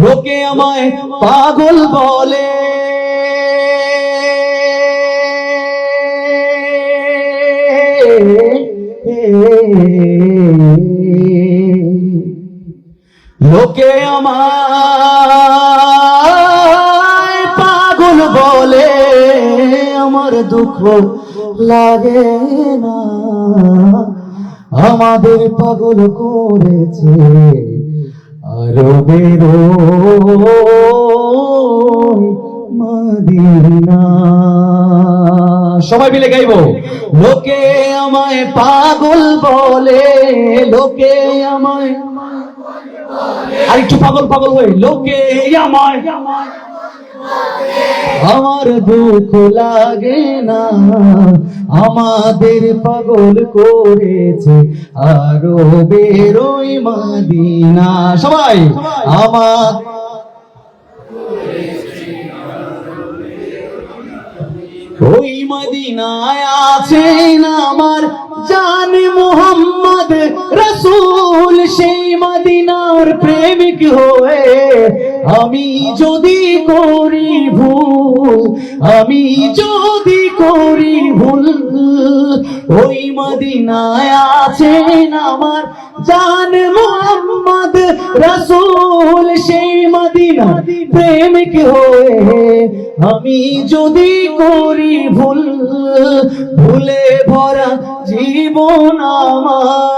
লোকে আমায় পাগল বলে, লোকে আমায় পাগল বলে, আমার দুঃখ লাগে না। আমাদের পাগল করেছে আরবের মদিনা। সবাই মিলে গাইবো। লোকে আমায় পাগল বলে, লোকে আমায়, আর একটু পাগল পাগল হয়ে, লোকে আমায়, আমার দুঃখ লাগে না। আমাদের পাগল করেছে আরবের ওই মদিনা। সবাই আমার ওই মদিনায় আছেন আমার জান মুহাম্মদ রাসূল। সেই মদিনার প্রেমিক হয়ে আমি যদি করি ভুল, আমি যদি করি ভুল, ওই মদিনায় আছেন আমার জান মুহাম্মদ রাসূল। সেই মদিনা প্রেমিক হয়ে আমি যদি করি ভুল, ভুলে ভরা জীবন আমার